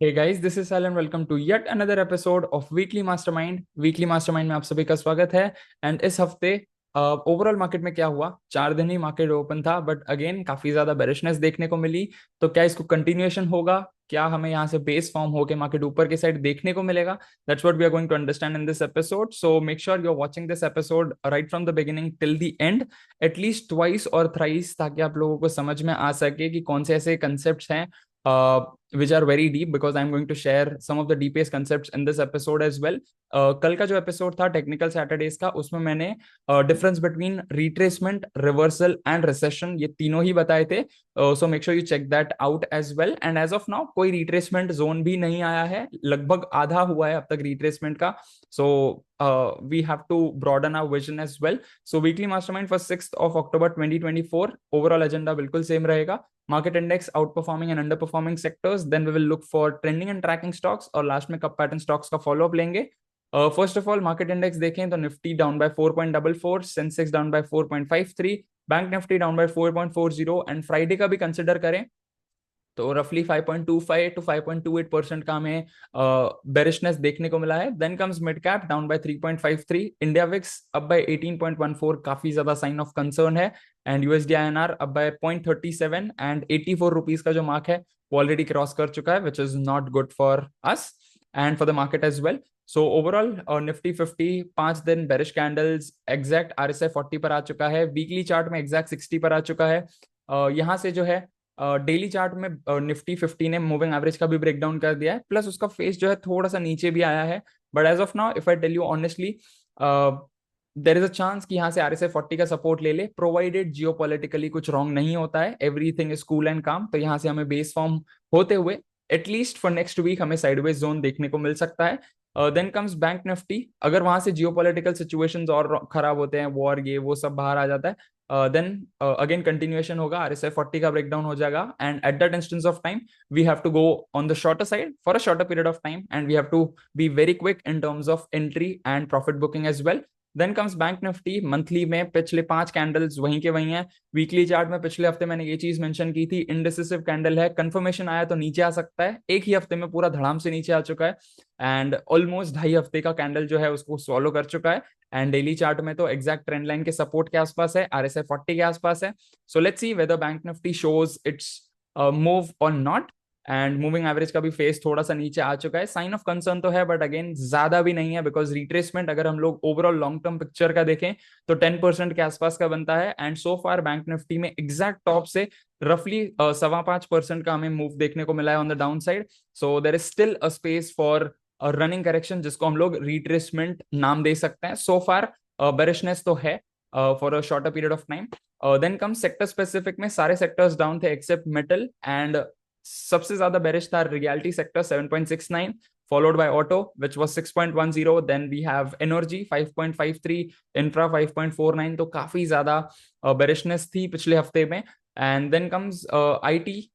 Hey guys, this is Sal and welcome to yet another episode of Weekly Mastermind. Weekly Mastermind में आप सभी का स्वागत है। एंड इस हफ्ते ओवरऑल मार्केट में क्या हुआ? 4 दिन ही मार्केट ओपन था, बट अगेन काफी ज्यादा बेरिशनेस देखने को मिली। तो क्या इसको कंटिन्यूएशन होगा? क्या हमें यहाँ से बेस फॉर्म होकर मार्केट ऊपर की साइड देखने को मिलेगा? That's what we are going to understand in this episode. So make sure you are watching this episode right from the beginning till the end, at least twice और thrice, ताकि आप लोगों को समझ में आ सके कि कौन से ऐसे कंसेप्ट हैं which are very deep, because I'm going to share some of the deepest concepts in this episode as well. कल का जो एपिसोड था टेक्निकल सैटरडेज का, उसमें मैंने difference between retracement, reversal and recession ये तीनों ही बताए थे। So make sure you check that out as well. And as of now कोई रिट्रेसमेंट जोन भी नहीं आया है, लगभग आधा हुआ है अब तक रिट्रेसमेंट का। So we have to broaden our vision as well. So weekly mastermind for 6th of October 2024, overall agenda बिल्कुल सेम रहेगा। Market index outperforming and underperforming sectors, then we will look for trending and tracking stocks, और last में cup pattern stocks का follow up लेंगे। First of all market index देखें तो Nifty down by 4.44, Sensex down by 4.53, bank Nifty down bye 4.40, and Friday का भी consider करें तो रफली 5.25 टू 5.28% का हमें बेरिशनेस देखने को मिला है। Then comes mid cap down by 3.53, India VIX up by 18.14, काफी ज्यादा साइन ऑफ कंसर्न है। And USD INR up by 0.37, and 84 rupees का जो मार्क है वो ऑलरेडी क्रॉस कर चुका है, which is not good for us and for the market as well. So overall Nifty 50 5 दिन बेरिश कैंडल्स, एग्जैक्ट आरएसआई 40 पर आ चुका है, वीकली चार्ट में एग्जैक्ट 60 पर आ चुका है। यहाँ से जो है डेली चार्ट में निफ्टी 50 ने मूविंग एवरेज का भी ब्रेकडाउन कर दिया है, प्लस उसका फेस जो है थोड़ा सा नीचे भी आया है। But as of now if I tell you honestly, there is a chance कि यहाँ से आरएसआई 40 का सपोर्ट ले ले, प्रोवाइडेड जियोपॉलिटिकली कुछ रॉन्ग नहीं होता है, एवरीथिंग इज कूल एंड काम। तो यहाँ से हमें बेस फॉर्म होते हुए एटलीस्ट फॉर नेक्स्ट वीक हमें साइडवेज जोन देखने को मिल सकता है। देन कम्स बैंक निफ्टी, अगर वहां से जियोपॉलिटिकल सिचुएशंस और खराब होते हैं, वॉर ये वो सब बाहर आ जाता है, देन अगेन कंटिन्यूएशन होगा, आरएसआई 40 का ब्रेकडाउन हो जाएगा, and at that instance of time we have to go on the shorter side for a shorter period of time, and we have to be very quick in terms of entry and profit booking as well. Then comes bank Nifty, monthly में पिछले 5 candles वहीं के वहीं हैं। Weekly chart में पिछले हफ्ते मैंने ये चीज मेंशन की थी, इनडिसिसिव कैंडल है, कंफर्मेशन आया तो नीचे आ सकता है, एक ही हफ्ते में पूरा धड़ाम से नीचे आ चुका है, एंड ऑलमोस्ट 2.5 हफ्ते का कैंडल जो है उसको सॉलो कर चुका है। एंड डेली चार्ट में तो एग्जैक्ट ट्रेंड लाइन के सपोर्ट के आसपास है, आरएसआई 40 के आसपास है। So let's see weather bank Nifty shows it's move और नॉट। एंड मूविंग एवरेज का भी फेस थोड़ा सा नीचे आ चुका है, साइन ऑफ कंसर्न तो है, बट अगेन ज्यादा भी नहीं है, बिकॉज रिट्रेसमेंट अगर हम लोग ओवरऑल लॉन्ग टर्म पिक्चर का देखें तो 10% के आसपास का बनता है। And so far bank Nifty में एग्जैक्ट टॉप से रफली 5.25% का हमें मूव देखने को मिला है on the down side. So there is still a space for running correction, जिसको हम लोग रिट्रेसमेंट नाम दे सकते हैं। सो फार बेरिशनेस तो है for a shorter period of time. Then come sector specific में सारे सेक्टर्स डाउन थे एक्सेप्ट मेटल, एंड सबसे ज्यादा बेरिश था reality sector 7.69, followed by auto which was 6.10, then we have energy 5.53, infra 5.49, तो काफी ज्यादा बेरिशनेस थी पिछले हफ्ते में। And then comes IT,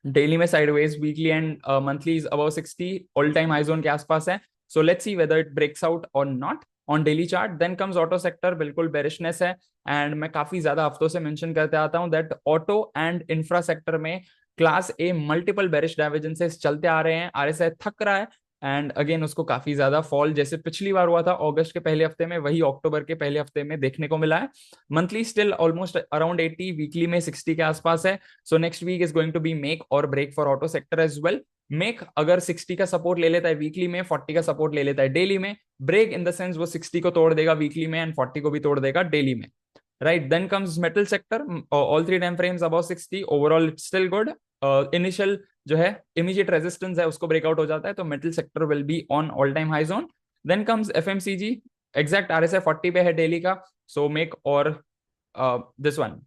daily में sideways, weekly and monthly is above 60, all time high zone के आसपास है। So let's see whether it breaks out और not on daily chart. Then comes auto sector, बिल्कुल बेरिशनेस है, and मैं काफी ज्यादा हफ्तों से मेंशन करते आता हूं that auto and infra sector में class a multiple bearish divergences चलते आ रहे हैं, आरएसआई थक रहा है, एंड अगेन उसको काफी ज्यादा फॉल जैसे पिछली बार हुआ था अगस्त के पहले हफ्ते में, वही अक्टूबर के पहले हफ्ते में देखने को मिला है। Monthly still almost around 80, weekly में 60 के आसपास है। So next week is going to be make और break for auto sector as well. Make अगर 60 का सपोर्ट ले लेता है वीकली में, 40 का सपोर्ट ले लेता है डेली में, ब्रेक इन द सेंस वो 60 को तोड़ देगा वीकली में एंड 40 को भी तोड़ देगा डेली में, right. Then comes metal sector, all 3 time frames about 60, overall it's still good. Initial जो है इमीडिएट रेजिस्टेंस है उसको ब्रेकआउट हो जाता है, तो metal sector will be on all time high zone. Then comes FMCG, exact RSI 40 पे है डेली का, सो मेक और दिस वन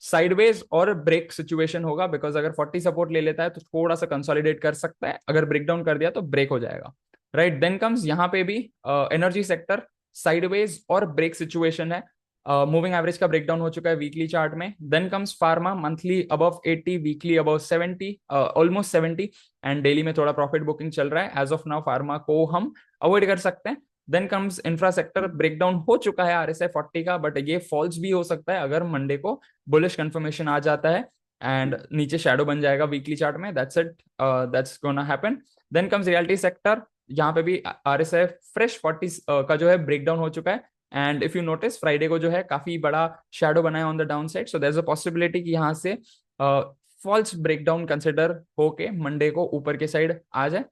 साइडवेज और ब्रेक सिचुएशन होगा, बिकॉज अगर 40 सपोर्ट ले लेता है तो थोड़ा सा कंसोलिडेट कर सकता है, अगर ब्रेक डाउन कर दिया तो ब्रेक हो जाएगा, राइट। देन कम्स यहाँ पे भी एनर्जी सेक्टर, साइडवेज और ब्रेक सिचुएशन है, मूविंग एवरेज का ब्रेकडाउन हो चुका है वीकली चार्ट में। Then comes pharma, monthly above 80, weekly above 70, almost 70, and daily में थोड़ा प्रॉफिट बुकिंग चल रहा है। एज ऑफ नाउ फार्मा को हम अवॉइड कर सकते हैं। देन कम्स इंफ्रास्ट्रक्चर, ब्रेकडाउन हो चुका है आरएसआई 40 का, बट ये फॉल्स भी हो सकता है अगर मंडे को बुलिश कंफर्मेशन आ जाता है। एंड नीचे शेडो बन जाएगा वीकली चार्ट में, that's it, that's gonna happen. Then comes reality sector, यहाँ पे भी RSI फ्रेश 40 का जो है ब्रेकडाउन हो चुका है, and if you notice Friday को जो है काफी बड़ा शेडो बना है on the down side, so there is a possibility कि यहाँ से फॉल्स ब्रेकडाउन कंसिडर होके मंडे को ऊपर के साइड आ जाए,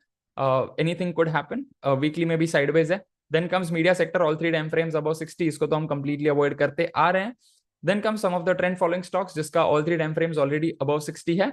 एनीथिंग कुड हैपन, वीकली में भी साइडवेज है। Then comes media sector, all 3 time frames above 60, इसको तो हम कंप्लीटली अवॉइड करते आ रहे हैं। Then come some of the trend following stocks जिसका all 3 time frames already above 60 है।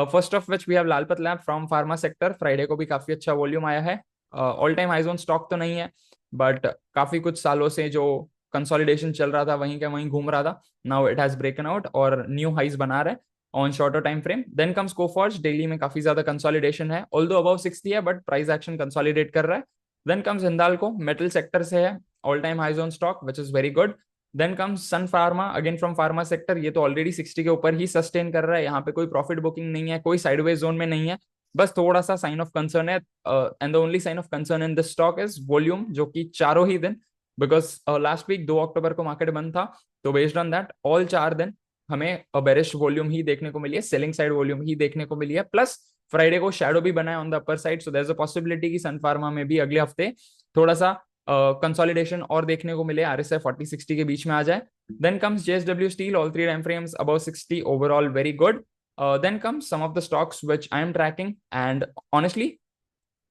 First of which we have Lalpath lab from pharma sector, Friday को भी काफी अच्छा वॉल्यूम आया है, all time high zone stock तो नहीं है बट काफी कुछ सालों से जो कंसोलिडेशन चल रहा था वहीं का वहीं घूम रहा था, now it has broken out और न्यू हाइज बना रहा है on shorter time frame. Then comes Coforge, daily में काफी ज्यादा कंसोलिडेशन है, ऑल्दो अबव 60 है बट प्राइस एक्शन कंसोलिडेट कर रहा है। Then comes Hindalco, metal sector से है, all time high zone stock which is very good. Then comes Sun Pharma, again from pharma sector, ये तो ऑलरेडी 60 के ऊपर ही सस्टेन कर रहा है, यहाँ पे कोई प्रॉफिट बुकिंग नहीं है, कोई साइडवेज जोन में नहीं है, बस थोड़ा सा साइन ऑफ कंसर्न है, and the only sign of concern in this stock is volume, जो कि चारों ही दिन, बिकॉज लास्ट वीक 2 अक्टूबर को मार्केट बंद था, तो बेस्ड ऑन दैट ऑल 4 दिन हमें बेरिश वॉल्यूम ही देखने को मिली है, सेलिंग साइड वॉल्यूम ही देखने को मिली है, प्लस फ्राइडे को शैडो भी बना है on the upper side, so there is a possibility कि सन फार्मा में भी अगले हफ्ते थोड़ा सा कंसोलिडेशन और देखने को मिले, RSI 40-60 के बीच में आ जाए। Then comes JSW steel, all 3 time frames above 60, overall very good. Then comes some of the stocks which I am tracking, and honestly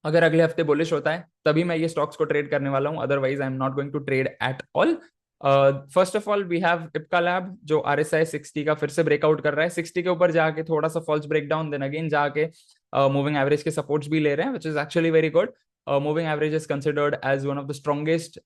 अगर अगले हफ्ते बुलिश होता है तभी मैं ये स्टॉक्स को ट्रेड करने वाला हूं, otherwise I am not going to trade at all. First of all we have Ipca lab जो RSI 60 का फिर से ब्रेकआउट कर रहा है, 60 के ऊपर जाके थोड़ा सा फॉल्स ब्रेकडाउन, देन अगेन जाके मूविंग एवरेज के सपोर्ट्स भी ले रहे हैं which is actually very good. Moving average is considered as one of the strongest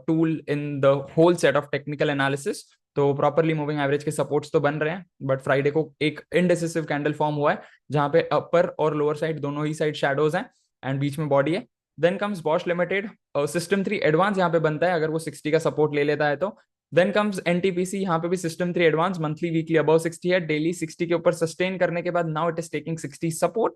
tool in the whole set of technical analysis, तो प्रॉपरली मूविंग एवरेज के supports तो बन रहे हैं, बट फ्राइडे को एक इनडिसिसिव कैंडल फॉर्म हुआ है जहां पे अपर और लोअर साइड दोनों ही साइड शैडोज हैं एंड बीच में बॉडी है। Then comes Bosch limited, system 3 advance यहाँ पे बनता है अगर वो 60 का सपोर्ट ले लेता है तो। देन कम्स NTPC, यहाँ पे भी system 3 advance, monthly weekly above 60 है, डेली 60 के ऊपर सस्टेन करने के बाद now it is taking 60 support.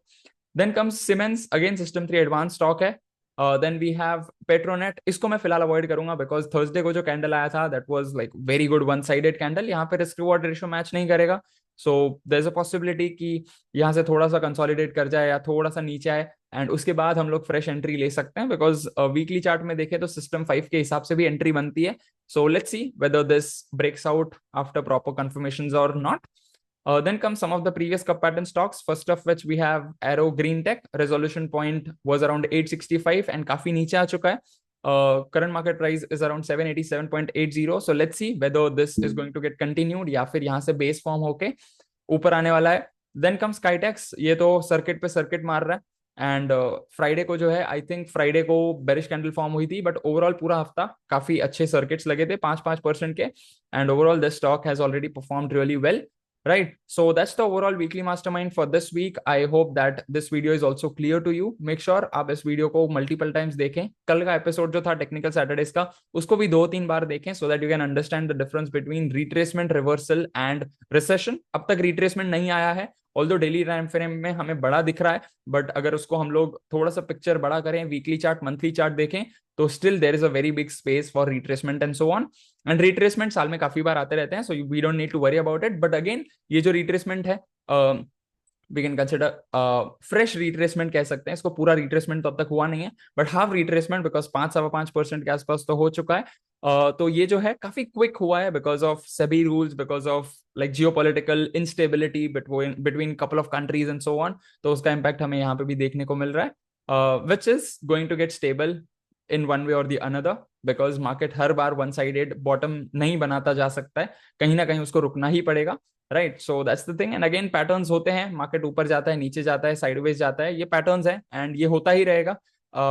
Then comes Siemens, again system 3 advance stock है। देन वी हैव पेट्रोनेट, इसको मैं फिलहाल अवॉइड करूंगा बिकॉज थर्सडे को जो कैंडल आया था that was like very good one sided candle, यहाँ पे रिस्क रिवॉर्ड रेशियो मैच नहीं करेगा, so there is a possibility कि यहाँ से थोड़ा सा कंसोलिडेट कर जाए या थोड़ा सा नीचे आए एंड उसके बाद हम लोग फ्रेश एंट्री ले सकते हैं, बिकॉज वीकली चार्ट में देखें तो सिस्टम 5 के हिसाब से भी एंट्री बनती है, so let's see whether this breaks out after proper confirmations or not. Then comes some of the previous cup pattern stocks, first of which we have Aero Green Tech, resolution point was around 865 and काफी नीचे आ चुका है, current market price is around 787.80, so let's see whether this is going to get continued या फिर यहाँ से base form होके ऊपर आने वाला है। Then comes Skytex, ये तो सर्किट पे सर्किट मार रहा है एंड फ्राइडे को जो है आई थिंक फ्राइडे को बेरिश कैंडल फॉर्म हुई थी बट ओवरऑल पूरा हफ्ता काफी अच्छे सर्किट्स लगे थे 5-5% के, and overall this stock has already performed really well, right? So that's the overall weekly mastermind for this week. I hope that this video is also clear to you. Make sure आप इस video को multiple times देखें, कल का episode जो था technical Saturdays का उसको भी 2-3 बार देखें, so that you can understand the difference between retracement, reversal and recession. अब तक retracement नहीं आया है, ऑल्दो डेली टाइम फ्रेम में हमें बड़ा दिख रहा है, बट अगर उसको हम लोग थोड़ा सा पिक्चर बड़ा करें, वीकली चार्ट, मंथली चार्ट देखें, तो still there is a very big space for retracement and so on, and retracement साल में काफी बार आते रहते हैं, so we don't need to worry about it, but again ये जो रिट्रेसमेंट है we can consider fresh retracement कह सकते हैं इसको, पूरा रिट्रेसमेंट तो अब तक हुआ नहीं है बट हाफ रिट्रेसमेंट, बिकॉज 5-5% के आसपास तो हो चुका है, तो ये जो है काफी क्विक हुआ है because of SEBI rules, because of like geopolitical instability between couple of countries and so on, तो उसका इम्पैक्ट हमें यहाँ पे भी देखने को मिल रहा है, which is going to get stable in one way और द अनदर, बिकॉज मार्केट हर बार वन साइडेड बॉटम नहीं बनाता जा सकता है, कहीं ना कहीं उसको रुकना ही पड़ेगा, right? So that's the thing, and again patterns होते हैं, मार्केट ऊपर जाता है, नीचे जाता है, साइडवेज जाता है, ये पैटर्न्स हैं एंड ये होता ही रहेगा,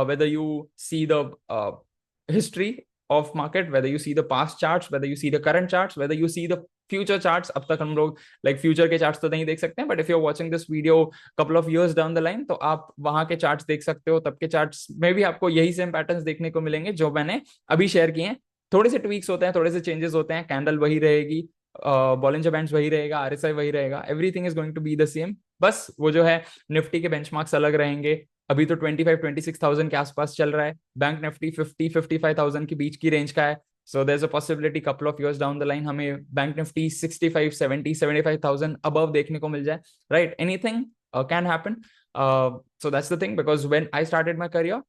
whether you see the history of market, whether you see the past charts, whether you see the current charts, whether you see the future charts, अब तक हम लोग like future के charts तो नहीं देख सकते हैं, but if you're watching this video couple of years down the line, तो आप वहां के charts देख सकते हो, तब के charts में भी आपको यही सेम पैटर्न्स देखने को मिलेंगे जो मैंने अभी शेयर किए हैं, थोड़े से ट्वीक्स होते हैं, थोड़े से चेंजेस होते हैं, कैंडल वही रहेगी, बॉलिंजर बैंड्स वही रहेगा, RSI वही रहेगा, everything is going to be the same, बस वो जो है निफ्टी के बेंचमार्क्स अलग रहेंगे, अभी तो 25-26,000 के आसपास चल रहा है, बैंक निफ्टी 50-55,000 के बीच की रेंज का है, So there's a possibility couple of years down the line हमें बैंक निफ्टी 65, 70, 75,000 above देखने को मिल जाए, right? Anything can happen. So that's the thing, because when I started my career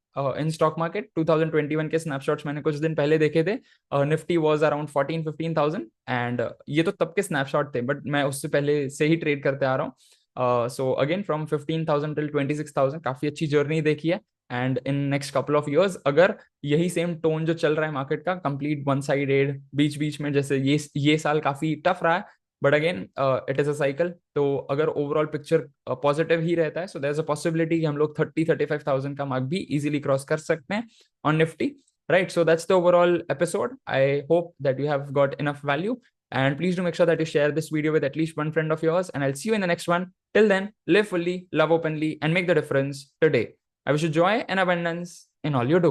in stock market, 2021 के snapshots मैंने कुछ दिन पहले देखे थे. Nifty was around 14-15,000 and ये तो तब के snapshot थे, but मैं उससे पहले से ही ट्रेड करते आ रहा हूँ. So again from 15,000 till 26,000 काफी अच्छी जर्नी देखी है. And in next couple of years अगर यही सेम टोन जो चल रहा है मार्केट का, कंप्लीट वन साइडेड, बीच बीच में जैसे ये साल काफी टफ रहा है, but again it is a cycle, तो अगर ओवरऑल पिक्चर पॉजिटिव ही रहता है, so there is a possibility कि हम लोग 30-35,000 का मार्क भी इजीली क्रॉस कर सकते हैं on Nifty, right? So that's the overall episode. I hope that you have got enough value, and please do make sure that you share this video with at least one friend of yours, and I'll see you in the next one. Till then, live fully, love openly, and make the difference today. I wish you joy and abundance in all you do.